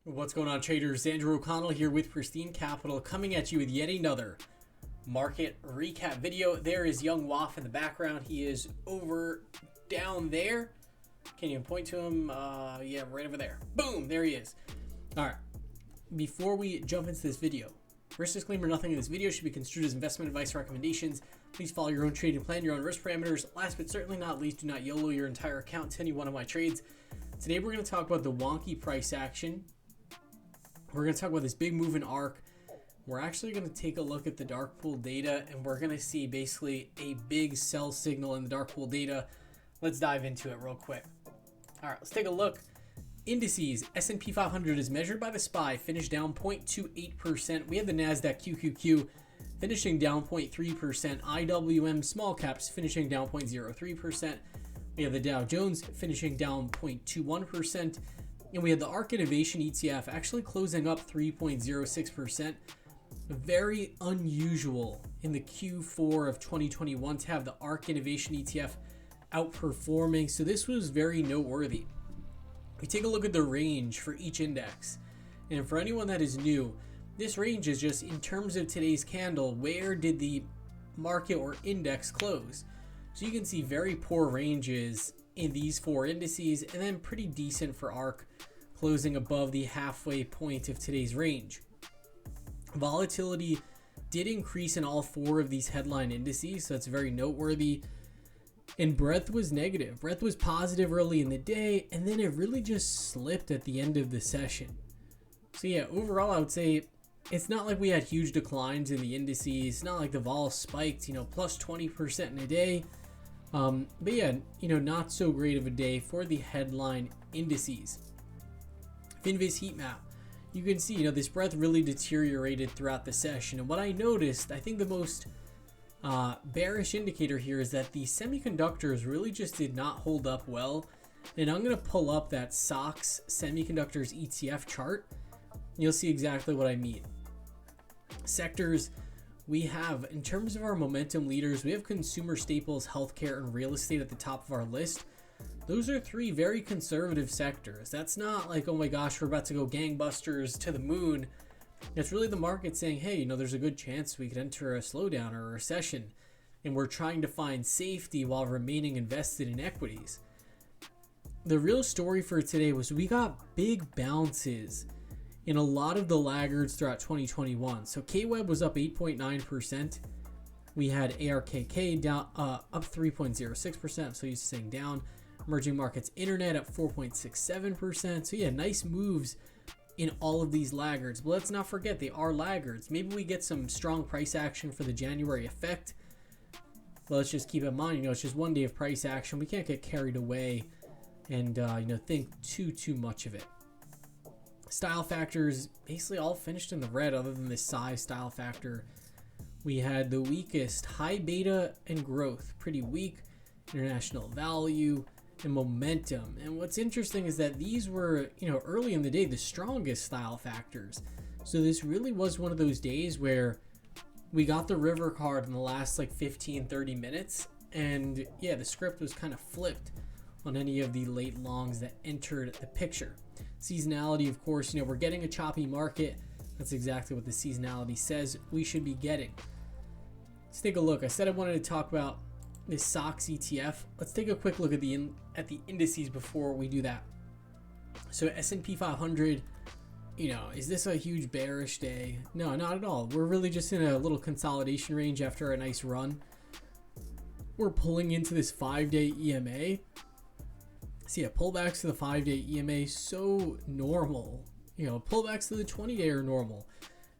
What's going on, traders? Andrew O'Connell here with Pristine Capital, coming at you with yet another market recap video. There is Young Waf in the background. He is over down there. Can you point to him? Yeah, right over there. Boom, there he is. All right, before we jump into this video, risk disclaimer: nothing in this video should be construed as investment advice or recommendations. Please follow your own trading plan, your own risk parameters. Last but certainly not least, do not YOLO your entire account to any one of my trades. Today we're going to talk about the wonky price action. We're going to talk about this big move in ARK. We're actually going to take a look at the dark pool data, and we're going to see basically a big sell signal in the dark pool data. Let's dive into it real quick. All right, let's take a look. Indices, S&P 500 is measured by the SPY, finished down 0.28%. We have the NASDAQ QQQ finishing down 0.3%. IWM small caps finishing down 0.03%. We have the Dow Jones finishing down 0.21%. And we had the ARK Innovation ETF actually closing up 3.06%. Very unusual in the Q4 of 2021 to have the ARK Innovation ETF outperforming. So this was very noteworthy. We take a look at the range for each index. And for anyone that is new, this range is just in terms of today's candle, where did the market or index close? So you can see very poor ranges in these four indices, and then pretty decent for ARK, closing above the halfway point of today's range. Volatility did increase in all four of these headline indices, so that's very noteworthy. And breadth was negative. Breadth was positive early in the day, and then it really just slipped at the end of the session. So yeah, overall I would say it's not like we had huge declines in the indices. It's not like the vol spiked, plus 20% in a day. But yeah, not so great of a day for the headline indices. Finviz heat map, you can see, this breadth really deteriorated throughout the session. And what I noticed, I think the most bearish indicator here is that the semiconductors really just did not hold up well. And I'm going to pull up that SOX Semiconductors ETF chart. You'll see exactly what I mean. Sectors we have, in terms of our momentum leaders, we have consumer staples, healthcare, and real estate at the top of our list. Those are three very conservative sectors. That's not like, oh my gosh, we're about to go gangbusters to the moon. It's really the market saying, hey, there's a good chance we could enter a slowdown or a recession, and we're trying to find safety while remaining invested in equities. The real story for today was we got big bounces in a lot of the laggards throughout 2021. So KWEB was up 8.9%. We had ARKK down up 3.06%. So used to saying down. Emerging markets internet up 4.67%. So yeah, nice moves in all of these laggards. But let's not forget they are laggards. Maybe we get some strong price action for the January effect. But let's just keep in mind, it's just one day of price action. We can't get carried away and think too much of it. Style factors basically all finished in the red other than the size style factor. We had the weakest high beta and growth, pretty weak. International value and momentum. And what's interesting is that these were, early in the day, the strongest style factors. So this really was one of those days where we got the river card in the last 15-30 minutes. And yeah, the script was kind of flipped on any of the late longs that entered the picture. Seasonality, of course, we're getting a choppy market. That's exactly what the seasonality says we should be getting. Let's take a look. I said I wanted to talk about this SOX ETF. Let's take a quick look at the indices before we do that. So S&P 500, is this a huge bearish day? No, not at all. We're really just in a little consolidation range after a nice run. We're pulling into this 5-day EMA. See, pullbacks to the 5-day EMA, so normal. Pullbacks to the 20-day are normal.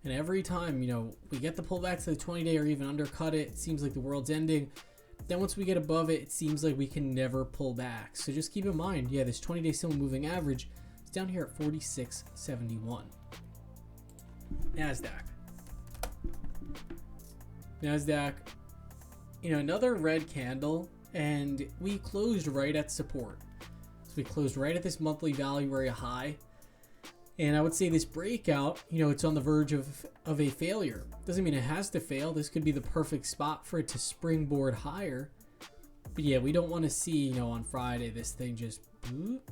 And every time, we get the pullbacks to the 20-day or even undercut it, it seems like the world's ending. Then once we get above it, it seems like we can never pull back. So just keep in mind, yeah, this 20-day simple moving average is down here at 46.71. NASDAQ, another red candle, and we closed right at support. So we closed right at this monthly value area high. And I would say this breakout, it's on the verge of a failure. Doesn't mean it has to fail. This could be the perfect spot for it to springboard higher. But yeah, we don't want to see, on Friday, this thing just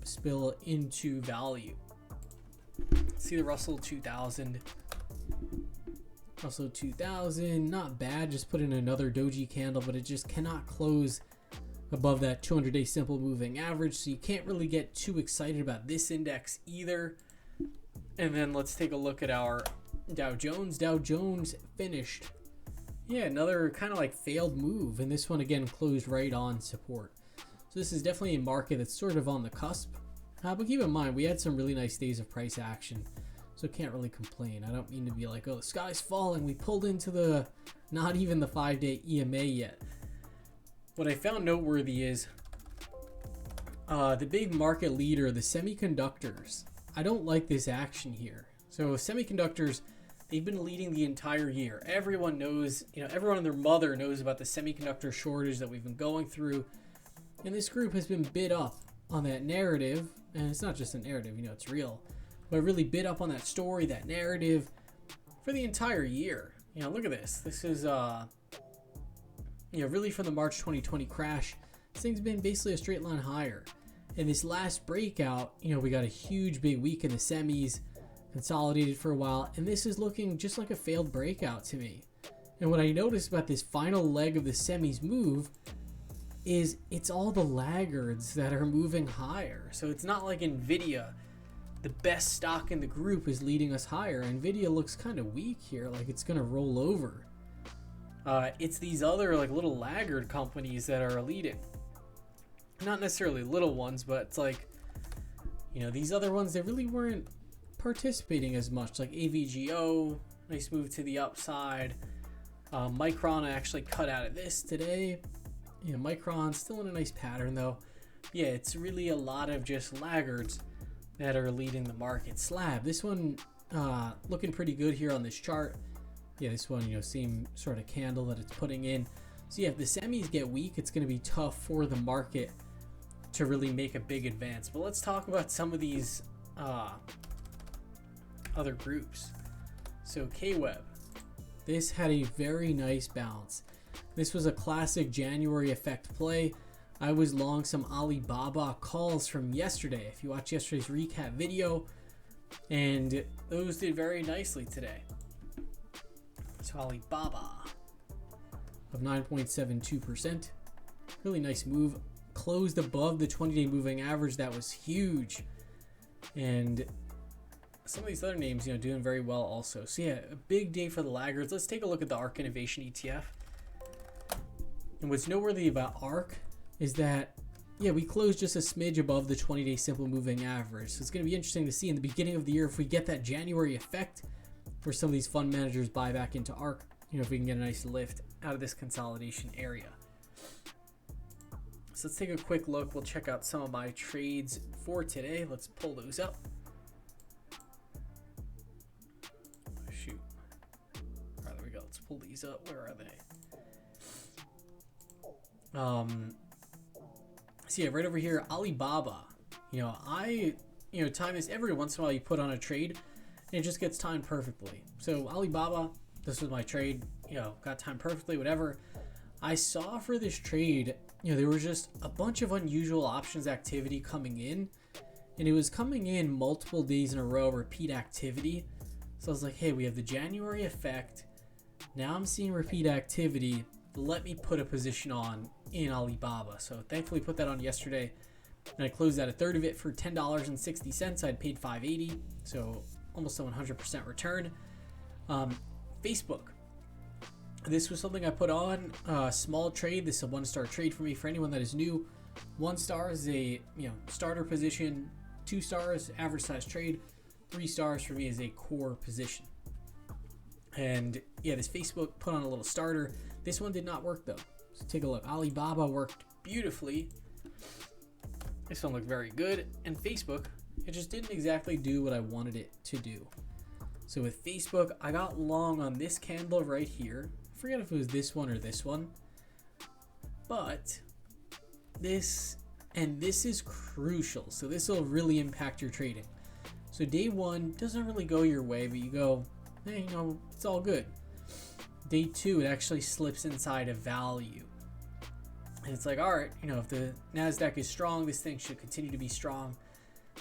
spill into value. Let's see the Russell 2000. Russell 2000, not bad. Just put in another doji candle, but it just cannot close above that 200-day simple moving average. So you can't really get too excited about this index either. And then let's take a look at our Dow Jones. Dow Jones finished, yeah, another kind of like failed move. And this one again closed right on support. So this is definitely a market that's sort of on the cusp. But keep in mind, we had some really nice days of price action. So can't really complain. I don't mean to be like, oh, the sky's falling. We pulled into the, not even the 5-day EMA yet. What I found noteworthy is the big market leader, the semiconductors. I don't like this action here. So semiconductors, they've been leading the entire year. Everyone knows, everyone and their mother knows about the semiconductor shortage that we've been going through. And this group has been bid up on that narrative. And it's not just a narrative, it's real. But really bid up on that story, that narrative for the entire year. Look at this. This is, really from the March 2020 crash. This thing's been basically a straight line higher. And this last breakout, we got a huge big week in the semis, consolidated for a while. And this is looking just like a failed breakout to me. And what I noticed about this final leg of the semis move is it's all the laggards that are moving higher. So it's not like Nvidia, the best stock in the group, is leading us higher. Nvidia looks kind of weak here, like it's gonna roll over. It's these other like little laggard companies that are leading. Not necessarily little ones, but it's like, these other ones, they really weren't participating as much. Like AVGO, nice move to the upside. Micron actually cut out of this today. Micron still in a nice pattern though. Yeah, it's really a lot of just laggards that are leading the market. Slab, this one looking pretty good here on this chart. Yeah, this one, same sort of candle that it's putting in. So yeah, if the semis get weak, it's going to be tough for the market to really make a big advance. But let's talk about some of these other groups. So KWeb, this had a very nice bounce. This was a classic January effect play. I was long some Alibaba calls from yesterday, if you watch yesterday's recap video, and those did very nicely today. So Alibaba of 9.72%, really nice move, closed above the 20-day moving average. That was huge. And some of these other names, doing very well also. So yeah, a big day for the laggards. Let's take a look at the ARK Innovation ETF. And what's noteworthy about ARK is that, yeah, we closed just a smidge above the 20-day simple moving average. So it's going to be interesting to see in the beginning of the year if we get that January effect where some of these fund managers buy back into ARK, if we can get a nice lift out of this consolidation area. So let's take a quick look. We'll check out some of my trades for today. Let's pull those up. Shoot. All right, there we go. Let's pull these up. Where are they? So yeah, right over here, Alibaba. I time this every once in a while. You put on a trade, and it just gets timed perfectly. So Alibaba, this was my trade. Got timed perfectly. Whatever. I saw for this trade, there was just a bunch of unusual options activity coming in, and it was coming in multiple days in a row, repeat activity. So I was like, hey, we have the January effect. Now I'm seeing repeat activity. Let me put a position on in Alibaba. So thankfully put that on yesterday, and I closed out a third of it for $10.60. I'd paid $5.80, so almost a 100% return. Facebook, this was something I put on a small trade. This is a 1-star trade for me. For anyone that is new, 1 star is a starter position, 2 stars average size trade, 3 stars for me is a core position. And yeah, this Facebook put on a little starter. This one did not work though. So take a look. Alibaba worked beautifully. This one looked very good. And Facebook, it just didn't exactly do what I wanted it to do. So with Facebook, I got long on this candle right here. I forget if it was this one or this one. But this, and this is crucial. So this will really impact your trading. So day one doesn't really go your way, but you go, hey, it's all good. Day two, it actually slips inside of value. And it's like, all right, if the NASDAQ is strong, this thing should continue to be strong.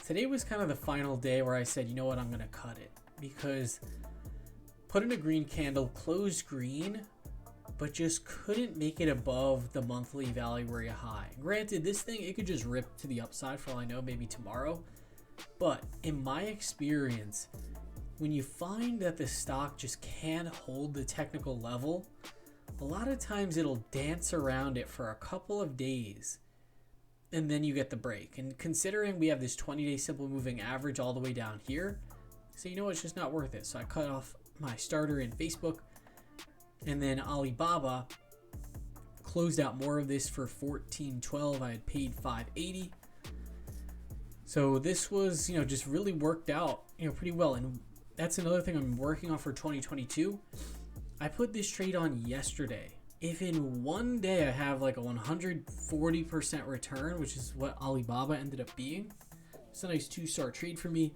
today was kind of the final day where I said, you know what, I'm going to cut it, because put in a green candle, closed green, but just couldn't make it above the monthly value area high. Granted, this thing, it could just rip to the upside for all I know, maybe tomorrow. But in my experience, when you find that the stock just can't hold the technical level, a lot of times it'll dance around it for a couple of days, and then you get the break. And considering we have this 20-day simple moving average all the way down here, so you know it's just not worth it. So I cut off my starter in Facebook, and then Alibaba closed out more of this for $14.12. I had paid $5.80. So this was, just really worked out, pretty well. And that's another thing I'm working on for 2022. I put this trade on yesterday. If in one day I have like a 140% return, which is what Alibaba ended up being, it's a nice 2-star trade for me.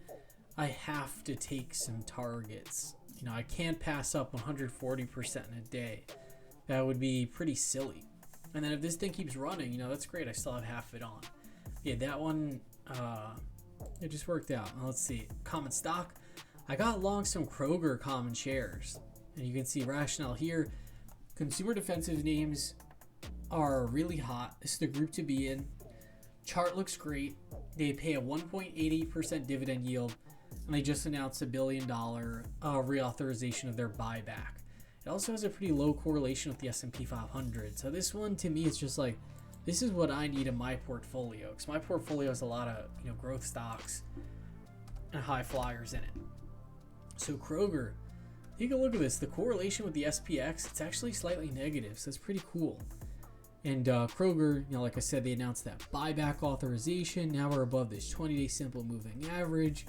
I have to take some targets. I can't pass up 140% in a day. That would be pretty silly. And then if this thing keeps running, that's great. I still have half of it on. Yeah, that one, it just worked out. Now, let's see. Common stock. I got long some Kroger common shares. And you can see rationale here. Consumer defensive names are really hot. This is the group to be in. Chart looks great. They pay a 1.88% dividend yield. And they just announced $1 billion reauthorization of their buyback. It also has a pretty low correlation with the S&P 500. So this one, to me, it's just like, this is what I need in my portfolio. Because my portfolio has a lot of growth stocks and high flyers in it. So Kroger, take a look at this. The correlation with the SPX, it's actually slightly negative. So it's pretty cool. And Kroger, like I said, they announced that buyback authorization. Now we're above this 20-day simple moving average.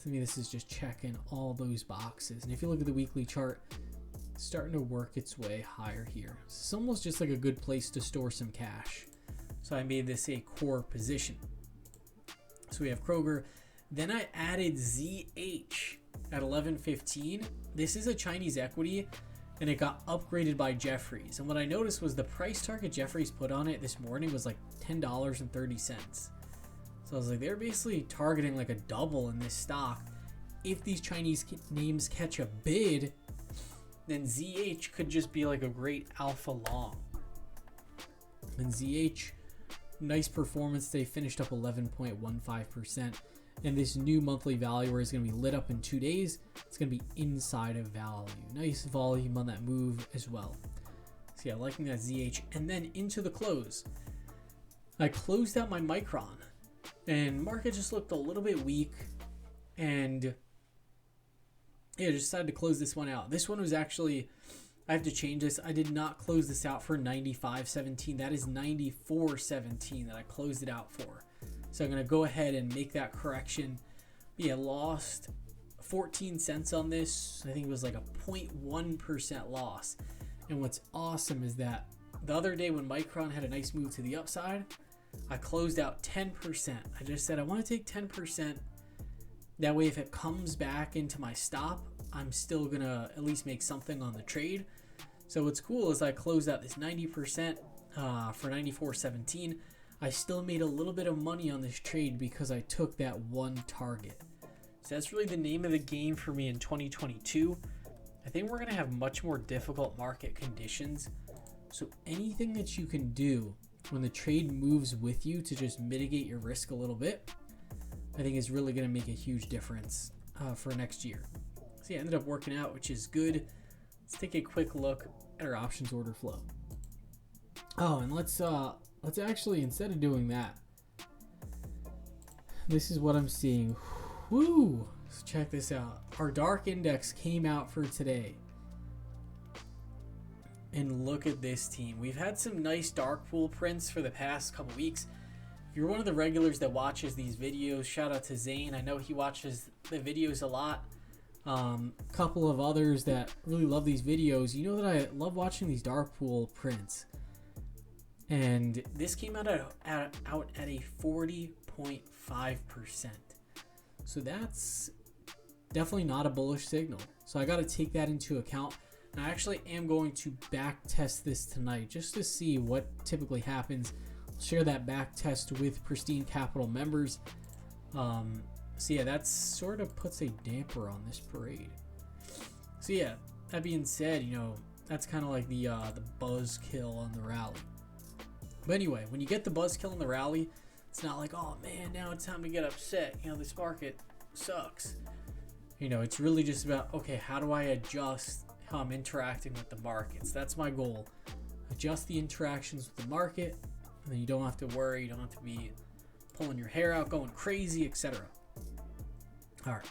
To me, this is just checking all those boxes. And if you look at the weekly chart, it's starting to work its way higher here. It's almost just like a good place to store some cash. So I made this a core position. So we have Kroger. Then I added ZH at 11.15. This is a Chinese equity, and it got upgraded by Jefferies. And what I noticed was the price target Jefferies put on it this morning was like $10.30. So I was like, they're basically targeting like a double in this stock. If these Chinese names catch a bid, then ZH could just be like a great alpha long. And ZH, nice performance. They finished up 11.15%. And this new monthly value where it's going to be lit up in 2 days, it's going to be inside of value. Nice volume on that move as well. So yeah, liking that ZH. And then into the close, I closed out my Micron. And market just looked a little bit weak, and yeah, just decided to close this one out. This one was actually, I have to change this. I did not close this out for 95.17. That is 94.17 that I closed it out for. So I'm going to go ahead and make that correction. Yeah, lost 14 cents on this. I think it was like a 0.1% loss. And what's awesome is that the other day when Micron had a nice move to the upside, I closed out 10%. I just said I want to take 10%. That way, if it comes back into my stop, I'm still going to at least make something on the trade. So what's cool is I closed out this 90% for 94.17. I still made a little bit of money on this trade because I took that one target. So that's really the name of the game for me in 2022. I think we're going to have much more difficult market conditions. So anything that you can do when the trade moves with you to just mitigate your risk a little bit, I think is really going to make a huge difference for next year. So yeah, ended up working out, which is good. Let's take a quick look at our options order flow. Oh, and let's actually, instead of doing that, this is what I'm seeing. Woo! So check this out. Our dark index came out for today. And look at this team. We've had some nice dark pool prints for the past couple weeks. If you're one of the regulars that watches these videos, shout out to Zane. I know he watches the videos a lot. Couple of others that really love these videos. You know that I love watching these dark pool prints. And this came out at a 40.5%. So that's definitely not a bullish signal. So I got to take that into account. I actually am going to back test this tonight just to see what typically happens. I'll share that back test with Pristine Capital members. So yeah, that sort of puts a damper on this parade. So yeah, that being said, you know, that's kind of like the buzzkill on the rally. But anyway, when you get the buzzkill on the rally, it's not like, oh man, now it's time to get upset. You know, this market sucks. You know, it's really just about, okay, how do I adjust how I'm interacting with the markets? That's my goal. Adjust the interactions with the market, and then you don't have to worry. You don't have to be pulling your hair out, going crazy, etc. All right.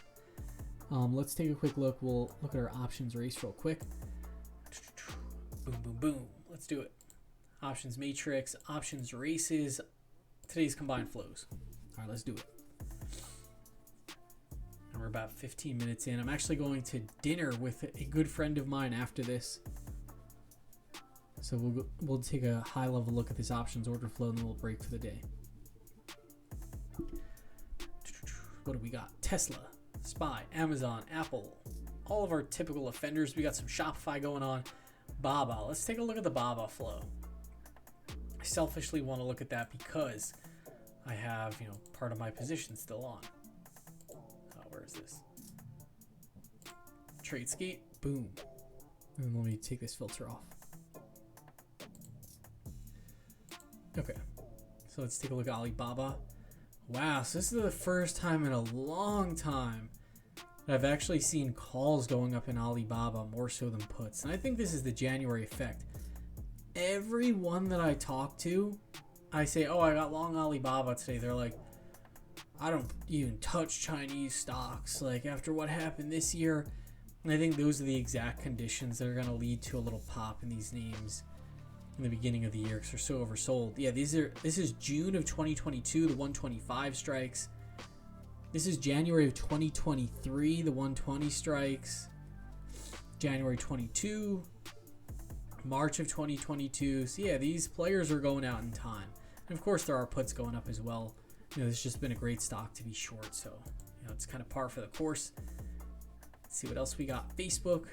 Let's take a quick look. We'll look at our options race real quick. Boom, boom, boom. Let's do it. Options matrix, options races, today's combined flows. All right, let's do it. And we're about 15 minutes in. I'm actually going to dinner with a good friend of mine after this. So we'll take a high level look at this options order flow, and then we'll break for the day. What do we got? Tesla, SPY, Amazon, Apple, all of our typical offenders. We got some Shopify going on. BABA. Let's take a look at the BABA flow. I selfishly want to look at that because I have, you know, part of my position still on. Where is this? TradeScape. Boom. And let me take this filter off. Okay. So let's take a look at Alibaba. Wow, so this is the first time in a long time that I've actually seen calls going up in Alibaba more so than puts. And I think this is the January effect. Everyone that I talk to, I say, oh, I got long Alibaba today. They're like, I don't even touch Chinese stocks. Like, after what happened this year. And I think those are the exact conditions that are going to lead to a little pop in these names in the beginning of the year because they're so oversold. Yeah, this is June of 2022, the 125 strikes. This is January of 2023, the 120 strikes. January 22, March of 2022. So yeah, these players are going out in time. And of course there are puts going up as well. You know, it's just been a great stock to be short. So, you know, it's kind of par for the course. Let's see what else we got. Facebook.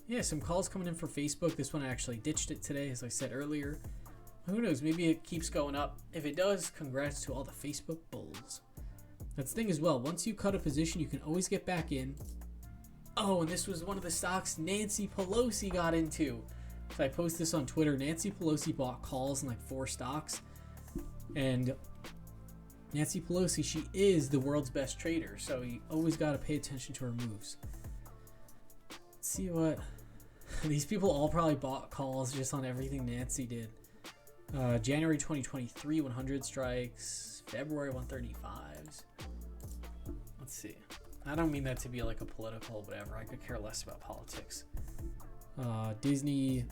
Yeah, some calls coming in for Facebook. This one I actually ditched it today, as I said earlier. Who knows? Maybe it keeps going up. If it does, congrats to all the Facebook bulls. That's the thing as well. Once you cut a position, you can always get back in. Oh, and this was one of the stocks Nancy Pelosi got into. So I post this on Twitter. Nancy Pelosi bought calls in like 4 stocks. And Nancy Pelosi, she is the world's best trader. So you always got to pay attention to her moves. Let's see what... These people all probably bought calls just on everything Nancy did. January 2023, 100 strikes. February 135s. Let's see. I don't mean that to be like a political whatever. I could care less about politics. Disney.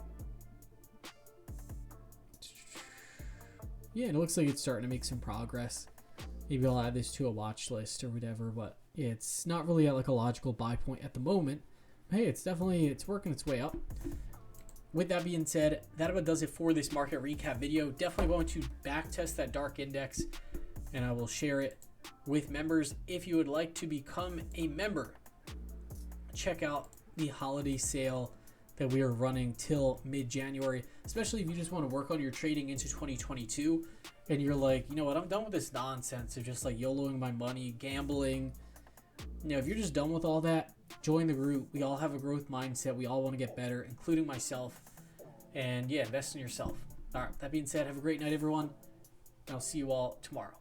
Yeah, it looks like it's starting to make some progress. Maybe I'll add this to a watch list or whatever, but yeah, it's not really at like a logical buy point at the moment. Hey, it's working its way up. With that being said, that about does it for this market recap video. Definitely going to back test that dark index, and I will share it with members. If you would like to become a member, check out the holiday sale that we are running till mid-January, especially if you just want to work on your trading into 2022 and you're like, you know what, I'm done with this nonsense of just like YOLOing my money, gambling. You know, if you're just done with all that, join the group. We all have a growth mindset. We all want to get better, including myself. And yeah, invest in yourself. All right, that being said, have a great night, everyone. I'll see you all tomorrow.